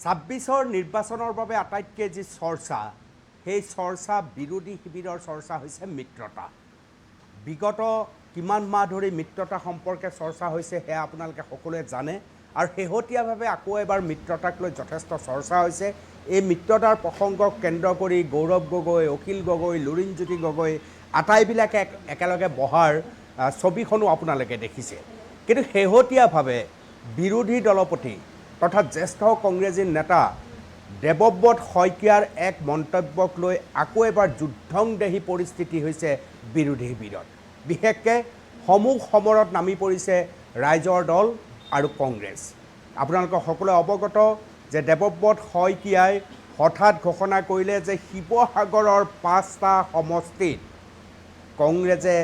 26ৰ নিৰ্বাচনৰ বাবে আটাইতকৈ যি চৰ্চা সেই চৰ্চা বিৰোধী শিবিৰৰ চৰ্চা হৈছে মিত্ৰতা। বিগত কিমান মাহ ধৰি মিত্ৰতা সম্পৰ্কে চৰ্চা হৈছে সেয়া আপোনালোকে সকলোৱে জানে আৰু শেহতীয়াভাৱে আকৌ এবাৰ মিত্ৰতাক লৈ যথেষ্ট চৰ্চা হৈছে। এই মিত্ৰতাৰ প্ৰসংগক কেন্দ্ৰ কৰি গৌৰৱ গগৈ, অখিল গগৈ, লুৰিণজ্যোতি গগৈ আটাইবিলাকে একেলগে বহাৰ ছবিখনো আপোনালোকে দেখিছে। কিন্তু শেহতীয়াভাৱে বিৰোধী দলপতি তথা জ্যেষ্ঠ কংগ্ৰেছী নেতা দেৱব্ৰত শইকীয়াৰ এক মন্তব্যক লৈ আকৌ এবাৰ যুদ্ধংদেহী পৰিস্থিতি হৈছে বিৰোধী শিবিৰত। বিশেষকৈ সমূহ সমৰত নামি পৰিছে ৰাইজৰ দল আৰু কংগ্ৰেছ। আপোনালোকে সকলোৱে অৱগত যে দেৱব্ৰত শইকীয়াই হঠাৎ ঘোষণা কৰিলে যে শিৱসাগৰৰ 5টা সমষ্টিত কংগ্ৰেছে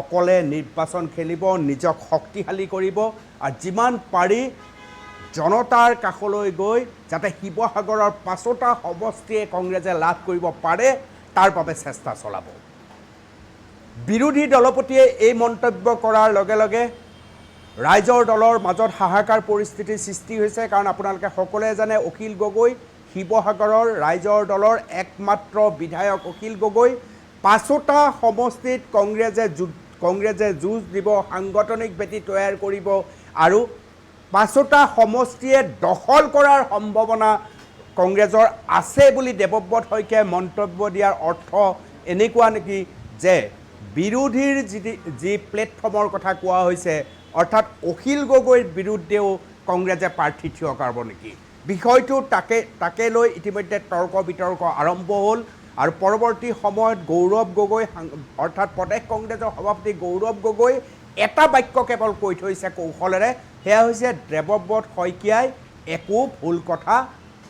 অকলে নিৰ্বাচন খেলিব, নিজক শক্তিশালী কৰিব আৰু যিমান পাৰি জনতাৰ কাষলৈ গৈ যাতে শিৱসাগৰৰ 5টা সমষ্টিয়ে কংগ্ৰেছে লাভ কৰিব পাৰে তাৰ বাবে চেষ্টা চলাব। বিৰোধী দলপতিয়ে এই মন্তব্য কৰাৰ লগে লগে ৰাইজৰ দলৰ মাজত হাহাকাৰ পৰিস্থিতিৰ সৃষ্টি হৈছে। কাৰণ আপোনালোকে সকলোৱে জানে অখিল গগৈ শিৱসাগৰৰ ৰাইজৰ দলৰ একমাত্ৰ বিধায়ক অখিল গগৈ 5টা সমষ্টিত কংগ্ৰেছে যুঁজ দিব, সাংগঠনিক ভেটি তৈয়াৰ কৰিব আৰু 5টা সমষ্টিয়ে দখল কৰাৰ সম্ভাৱনা কংগ্ৰেছৰ আছে বুলি দেৱব্ৰত শইকীয়াই মন্তব্য দিয়াৰ অৰ্থ এনেকুৱা নেকি যে বিৰোধীৰ যি প্লেটফৰ্মৰ কথা কোৱা হৈছে অৰ্থাৎ অখিল গগৈৰ বিৰুদ্ধেও কংগ্ৰেছে প্ৰাৰ্থী থিয় কৰাব নেকি? বিষয়টো তাকে লৈ ইতিমধ্যে তৰ্ক বিতৰ্ক আৰম্ভ হ'ল আৰু পৰৱৰ্তী সময়ত গৌৰৱ গগৈ অৰ্থাৎ প্ৰদেশ কংগ্ৰেছৰ সভাপতি গৌৰৱ গগৈ এটা বাক্য কেৱল কৈ থৈছে কৌশলেৰে, সেয়া হৈছে দেৱব্ৰত শইকীয়াই একো ভুল কথা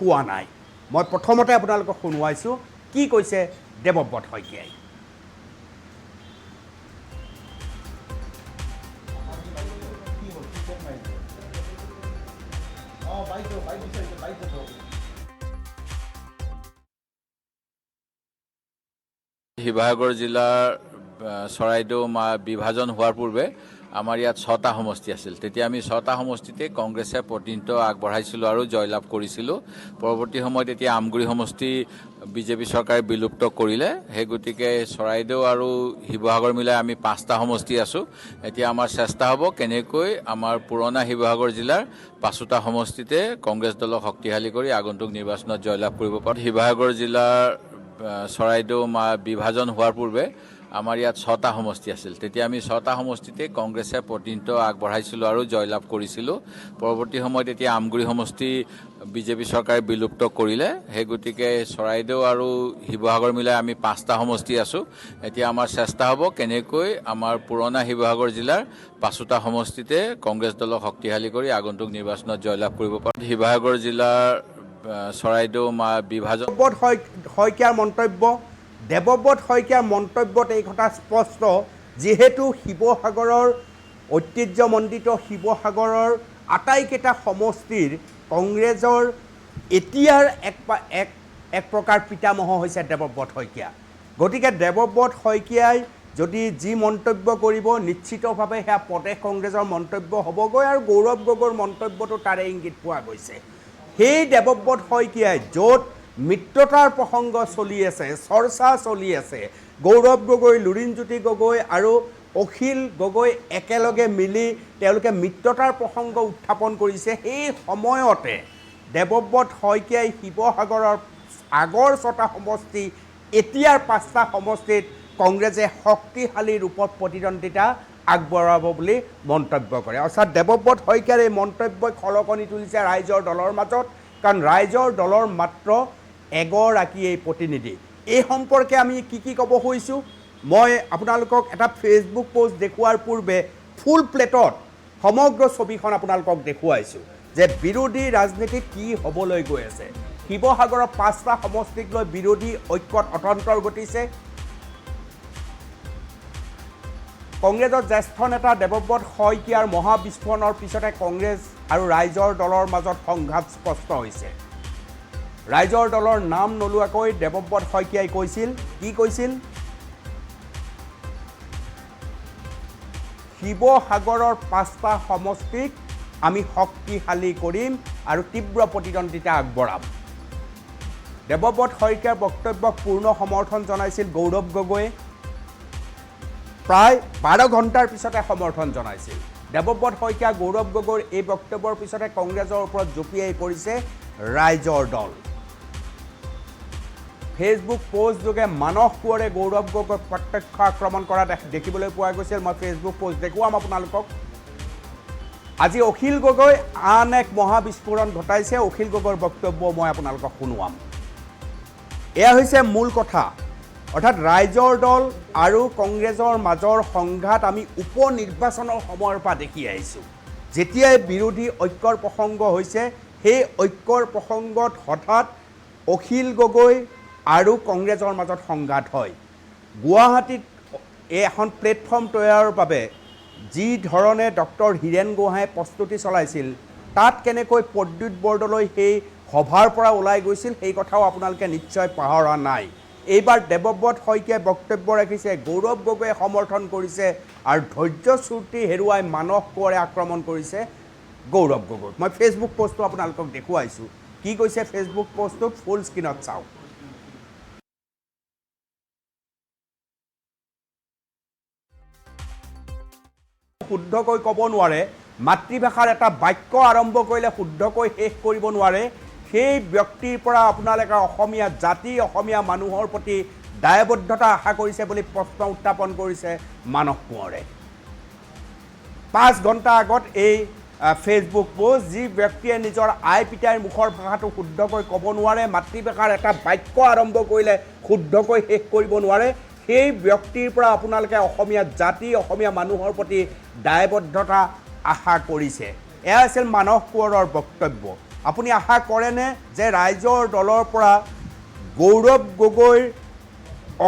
কোৱা নাই। মই প্ৰথমতে আপোনালোকক শুনোৱাইছোঁ কি কৈছে দেৱব্ৰত শইকীয়াই। শিৱসাগৰ জিলাৰ চৰাইদেউ বিভাজন হোৱাৰ পূৰ্বে আমাৰ ইয়াত 6টা সমষ্টি আছিল। তেতিয়া আমি 6টা সমষ্টিতে কংগ্ৰেছে প্ৰতিনিধিত্ব আগবঢ়াইছিলোঁ আৰু জয়লাভ কৰিছিলোঁ। পৰৱৰ্তী সময়ত এতিয়া আমগুৰি সমষ্টি বিজেপি চৰকাৰে বিলুপ্ত কৰিলে। সেই গতিকে চৰাইদেউ আৰু শিৱসাগৰ মিলাই আমি 5টা সমষ্টি আছোঁ। এতিয়া আমাৰ চেষ্টা হ'ব কেনেকৈ আমাৰ পুৰণা শিৱসাগৰ জিলাৰ 5টা সমষ্টিতে কংগ্ৰেছ দলক শক্তিশালী কৰি আগন্তুক নিৰ্বাচনত জয়লাভ কৰিব পাৰোঁ। শিৱসাগৰ জিলাৰ চৰাইদেউ বিভাজন হোৱাৰ পূৰ্বে আমাৰ ইয়াত 6টা সমষ্টি আছিল। তেতিয়া আমি 6টা সমষ্টিতে কংগ্ৰেছে প্ৰতিনিধিত্ব আগবঢ়াইছিলোঁ আৰু জয়লাভ কৰিছিলোঁ। পৰৱৰ্তী সময়ত এতিয়া আমগুৰি সমষ্টি বিজেপি চৰকাৰে বিলুপ্ত কৰিলে। সেই গতিকে চৰাইদেউ আৰু শিৱসাগৰ মিলাই আমি 5টা সমষ্টি আছোঁ। এতিয়া আমাৰ চেষ্টা হ'ব কেনেকৈ আমাৰ পুৰণা শিৱসাগৰ জিলাৰ 5টা সমষ্টিতে কংগ্ৰেছ দলক শক্তিশালী কৰি আগন্তুক নিৰ্বাচনত জয়লাভ কৰিব পাৰোঁ। শিৱসাগৰ জিলাৰ চৰাইদেউ বিভাজন শইকীয়াৰ মন্তব্য, দেৱব্ৰত শইকীয়াৰ মন্তব্যত এই কথা স্পষ্ট যিহেতু শিৱসাগৰৰ ঐতিহ্যমণ্ডিত শিৱসাগৰৰ আটাইকেইটা সমষ্টিৰ কংগ্ৰেছৰ এতিয়াৰ এক প্ৰকাৰ পিতামহ হৈছে দেৱব্ৰত শইকীয়া। গতিকে দেৱব্ৰত শইকীয়াই যদি যি মন্তব্য কৰিব নিশ্চিতভাৱে সেয়া প্ৰদেশ কংগ্ৰেছৰ মন্তব্য হ'বগৈ আৰু গৌৰৱ গগৈৰ মন্তব্যটো তাৰে ইংগিত পোৱা গৈছে। সেই দেৱব্ৰত শইকীয়াই য'ত মিত্ৰতাৰ প্ৰসংগ চলি আছে, চৰ্চা চলি আছে, গৌৰৱ গগৈ, লুৰিণজ্যোতি গগৈ আৰু অখিল গগৈ একেলগে মিলি তেওঁলোকে মিত্ৰতাৰ প্ৰসংগ উত্থাপন কৰিছে। সেই সময়তে দেৱব্ৰত শইকীয়াই শিৱসাগৰৰ আগৰ 6টা সমষ্টি এতিয়াৰ 5টা সমষ্টিত কংগ্ৰেছে শক্তিশালী ৰূপত প্ৰতিদ্বন্দ্বিতা আগবঢ়াব বুলি মন্তব্য কৰে। অৰ্থাৎ দেৱব্ৰত শইকীয়াৰ এই মন্তব্যই খলকনি তুলিছে ৰাইজৰ দলৰ মাজত। কাৰণ ৰাইজৰ দলৰ মাত্ৰ এগৰাকী এই প্ৰতিনিধি। এই সম্পৰ্কে আমি কি ক'ব খুজিছোঁ, মই আপোনালোকক এটা ফেচবুক পোষ্ট দেখুওৱাৰ পূৰ্বে ফুল প্লেটত সমগ্ৰ ছবিখন আপোনালোকক দেখুৱাইছোঁ যে বিৰোধী ৰাজনীতিত কি হ'বলৈ গৈ আছে। শিৱসাগৰৰ 5টা সমষ্টিক লৈ বিৰোধী ঐক্যত অতন্তৰ ঘটিছে। কংগ্ৰেছৰ জ্যেষ্ঠ নেতা দেৱব্ৰত শইকীয়াৰ মহাবিস্ফোৰণৰ পিছতে কংগ্ৰেছ আৰু ৰাইজৰ দলৰ মাজত সংঘাত স্পষ্ট হৈছে। ৰাইজৰ দলৰ নাম নোলোৱাকৈ দেৱব্ৰত শইকীয়াই কি কৈছিল শিৱসাগৰৰ 5টা সমষ্টিক আমি শক্তিশালী কৰিম আৰু তীব্ৰ প্ৰতিদ্বন্দ্বিতা আগবঢ়াম। দেৱব্ৰত শইকীয়াৰ বক্তব্যক পূৰ্ণ সমৰ্থন জনাইছিল গৌৰৱ গগৈয়ে। প্ৰায় 12 ঘণ্টাৰ পিছতে সমৰ্থন জনাইছিল। দেৱব্ৰত শইকীয়া গৌৰৱ গগৈৰ এই বক্তব্যৰ পিছতে কংগ্ৰেছৰ ওপৰত জঁপিয়াই পৰিছে ৰাইজৰ দল। ফেচবুক পোষ্ট যোগে মানস কোঁৱৰে গৌৰৱ গগৈক প্ৰত্যক্ষ আক্ৰমণ কৰা দেখিবলৈ পোৱা গৈছিল। মই ফেচবুক পোষ্ট দেখুৱাম আপোনালোকক। আজি অখিল গগৈ আন এক মহাবিস্ফোৰণ ঘটাইছে। অখিল গগৈৰ বক্তব্য মই আপোনালোকক শুনোৱাম। এয়া হৈছে মূল কথা, অৰ্থাৎ ৰাইজৰ দল আৰু কংগ্ৰেছৰ মাজৰ সংঘাত আমি উপ নিৰ্বাচনৰ সময়ৰ পৰা দেখি আহিছোঁ। যেতিয়াই বিৰোধী ঐক্যৰ প্ৰসংগ হৈছে, সেই ঐক্যৰ প্ৰসংগত হঠাৎ অখিল গগৈ আৰু কংগ্ৰেছৰ মাজত সংঘাত হয়। গুৱাহাটীত এই এখন প্লেটফৰ্ম তৈয়াৰৰ বাবে যি ধৰণে ডক্টৰ হীৰেণ গোহাঁয়ে প্ৰস্তুতি চলাইছিল, তাত কেনেকৈ প্ৰদ্যুৎ বৰদলৈ সেই সভাৰ পৰা ওলাই গৈছিল, সেই কথাও আপোনালোকে নিশ্চয় পাহৰা নাই। এইবাৰ দেৱব্ৰত শইকীয়াই বক্তব্য ৰাখিছে, গৌৰৱ গগৈয়ে সমৰ্থন কৰিছে আৰু ধৈৰ্যচ্যুতি হেৰুৱাই মানস কোঁৱৰে আক্ৰমণ কৰিছে গৌৰৱ গগৈক। মই ফেচবুক পোষ্টটো আপোনালোকক দেখুৱাইছোঁ। কি কৈছে ফেচবুক পোষ্টটোত, ফুল স্ক্ৰীণত চাওক। শুদ্ধকৈ ক'ব নোৱাৰে, মাতৃভাষাৰ এটা বাক্য আৰম্ভ কৰিলে শুদ্ধকৈ শেষ কৰিব নোৱাৰে, সেই ব্যক্তিৰ পৰা আপোনালোকে অসমীয়া জাতি, অসমীয়া মানুহৰ প্ৰতি দায়বদ্ধতা আশা কৰিছে বুলি প্ৰশ্ন উত্থাপন কৰিছে মানস কোঁৱৰে। 5 ঘণ্টা আগত এই ফেচবুক পোষ্ট, যি ব্যক্তিয়ে নিজৰ আই পিতাইৰ মুখৰ ভাষাটো শুদ্ধকৈ ক'ব নোৱাৰে, মাতৃভাষাৰ এটা বাক্য আৰম্ভ কৰিলে শুদ্ধকৈ শেষ কৰিব নোৱাৰে, সেই ব্যক্তিৰ পৰা আপোনালোকে অসমীয়া জাতি, অসমীয়া মানুহৰ প্ৰতি দায়বদ্ধতা আশা কৰিছে। এয়া আছিল মানস কোঁৱৰৰ বক্তব্য। আপুনি আশা কৰেনে যে ৰাইজৰ দলৰ পৰা গৌৰৱ গগৈৰ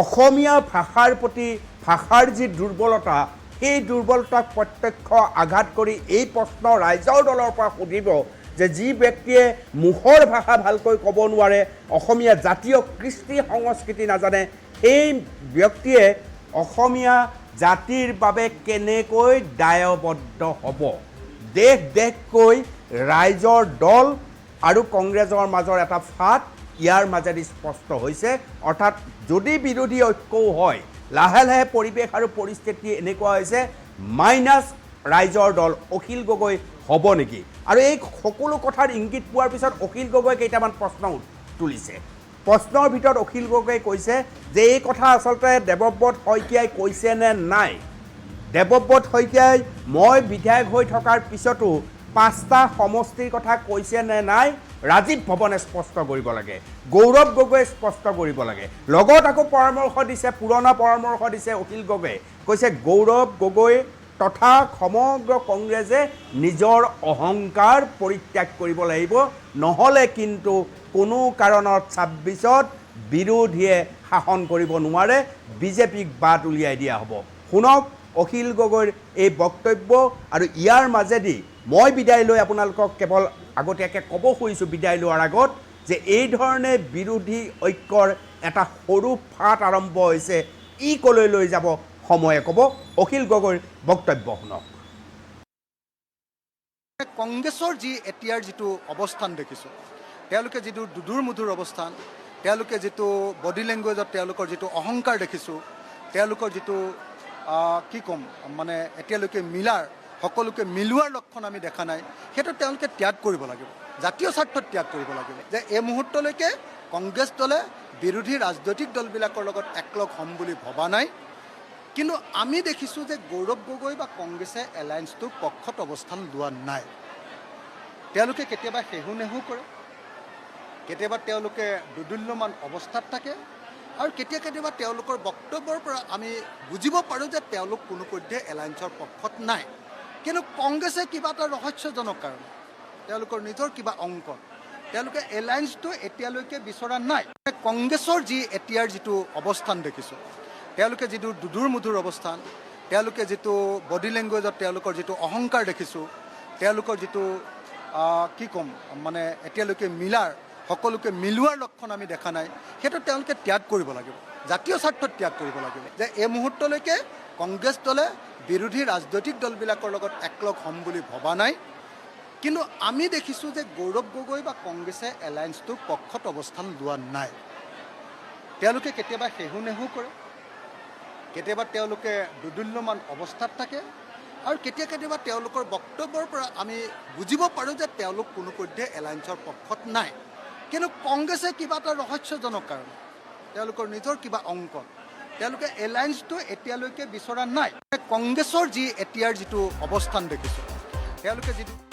অসমীয়া ভাষাৰ প্ৰতি ভাষাৰ যি দুৰ্বলতা, সেই দুৰ্বলতাক প্ৰত্যক্ষ আঘাত কৰি এই প্ৰশ্ন ৰাইজৰ দলৰ পৰা সুধিব যে যি ব্যক্তিয়ে মুখৰ ভাষা ভালকৈ ক'ব নোৱাৰে, অসমীয়া জাতীয় কৃষ্টি সংস্কৃতি নাজানে, সেই ব্যক্তিয়ে অসমীয়া জাতিৰ বাবে কেনেকৈ দায়বদ্ধ হ'ব? দেশকৈ ৰাইজৰ দল আৰু কংগ্ৰেছৰ মাজৰ এটা ফাট ইয়াৰ মাজেদি স্পষ্ট হৈছে। অৰ্থাৎ যদি বিৰোধী ঐক্যও হয়, লাহে লাহে পৰিৱেশ আৰু পৰিস্থিতি এনেকুৱা হৈছে মাইনাছ ৰাইজৰ দল অখিল গগৈ হ'ব নেকি? আৰু এই সকলো কথাৰ ইংগিত পোৱাৰ পিছত অখিল গগৈ কেইটামান প্ৰশ্ন তুলিছে। প্ৰশ্নৰ ভিতৰত অখিল গগৈয়ে কৈছে যে এই কথা আচলতে দেৱব্ৰত শইকীয়াই কৈছে নে নাই। দেৱব্ৰত শইকীয়াই মই বিধায়ক হৈ থকাৰ পিছতো 5টা সমষ্টিৰ কথা কৈছে নে নাই, ৰাজীৱ ভৱনে স্পষ্ট কৰিব লাগে, গৌৰৱ গগৈয়ে স্পষ্ট কৰিব লাগে। লগত আকৌ পৰামৰ্শ দিছে, পুৰণা পৰামৰ্শ দিছে অখিল গগৈয়ে, কৈছে গৌৰৱ গগৈ তথা সমগ্ৰ কংগ্ৰেছে নিজৰ অহংকাৰ পৰিত্যাগ কৰিব লাগিব, নহ'লে কিন্তু কোনো কাৰণত 26ত বিৰোধীয়ে শাসন কৰিব নোৱাৰে, বিজেপিক বাদ উলিয়াই দিয়া হ'ব। শুনক অখিল গগৈৰ এই বক্তব্য। আৰু ইয়াৰ মাজেদি মই বিদায় লৈ আপোনালোকক কেৱল আগতীয়াকৈ ক'ব খুজিছোঁ বিদায় লোৱাৰ আগত, যে এই ধৰণে বিৰোধী ঐক্যৰ এটা সৰু ফাট আৰম্ভ হৈছে, ই ক'লৈ লৈ যাব সময়ে ক'ব। অখিল গগৈৰ বক্তব্য শুনক। কংগ্ৰেছৰ যি এতিয়াৰ যিটো অৱস্থান দেখিছোঁ, তেওঁলোকে যিটো দুধুৰ মুধুৰ অৱস্থান, তেওঁলোকে যিটো বডি লেংগুৱেজত তেওঁলোকৰ যিটো অহংকাৰ দেখিছোঁ, তেওঁলোকৰ যিটো কি ক'ম মানে এতিয়ালৈকে সকলোকে মিলোৱাৰ লক্ষণ আমি দেখা নাই, সেইটো তেওঁলোকে ত্যাগ কৰিব লাগিব, জাতীয় স্বাৰ্থত ত্যাগ কৰিব লাগিব। যে এই মুহূৰ্তলৈকে কংগ্ৰেছ দলে বিৰোধী ৰাজনৈতিক দলবিলাকৰ লগত একলগ হ'ম বুলি ভবা নাই। কিন্তু আমি দেখিছোঁ যে গৌৰৱ গগৈ বা কংগ্ৰেছে এলায়েন্সটোৰ পক্ষত অৱস্থান লোৱা নাই। তেওঁলোকে কেতিয়াবা হেহু নেহু কৰে, কেতিয়াবা তেওঁলোকে দুদুল্যমান অৱস্থাত থাকে, আৰু কেতিয়াবা তেওঁলোকৰ বক্তব্যৰ পৰা আমি বুজিব পাৰোঁ যে তেওঁলোক কোনোপধ্যে এলায়েন্সৰ পক্ষত নাই। কিন্তু কংগ্ৰেছে কিবা এটা ৰহস্যজনক কাৰণে তেওঁলোকৰ নিজৰ কিবা অংকত তেওঁলোকে এলায়েন্সটো এতিয়ালৈকে বিচৰা নাই। কংগ্ৰেছৰ যি এতিয়াৰ যিটো অৱস্থান দেখিছোঁ, তেওঁলোকে যিটো দুধুৰ মুধুৰ অৱস্থান, তেওঁলোকে যিটো বডি লেংগুৱেজত তেওঁলোকৰ যিটো অহংকাৰ দেখিছোঁ, তেওঁলোকৰ যিটো কি ক'ম মানে এতিয়ালৈকে সকলোকে মিলোৱাৰ লক্ষণ আমি দেখা নাই, সেইটো তেওঁলোকে ত্যাগ কৰিব লাগিব, জাতীয় স্বাৰ্থত ত্যাগ কৰিব লাগিব। যে এই মুহূৰ্তলৈকে কংগ্ৰেছ দলে বিৰোধী ৰাজনৈতিক দলবিলাকৰ লগত একলগ হ'ম বুলি ভবা নাই। কিন্তু আমি দেখিছোঁ যে গৌৰৱ গগৈ বা কংগ্ৰেছে এলায়েন্সটোৰ পক্ষত অৱস্থান লোৱা নাই। তেওঁলোকে কেতিয়াবা হেহু নেহু কৰে, কেতিয়াবা তেওঁলোকে দুদুল্যমান অৱস্থাত থাকে, আৰু কেতিয়াবা তেওঁলোকৰ বক্তব্যৰ পৰা আমি বুজিব পাৰোঁ যে তেওঁলোক কোনোপধ্যে এলায়েন্সৰ পক্ষত নাই। কিন্তু কংগ্ৰেছে কিবা এটা ৰহস্যজনক কাৰণে তেওঁলোকৰ নিজৰ কিবা অংকত তেওঁলোকে এলায়েন্সটো এতিয়ালৈকে বিচৰা নাই। কংগ্ৰেছৰ যি এতিয়াৰ যিটো অৱস্থান দেখিছোঁ, তেওঁলোকে যিটো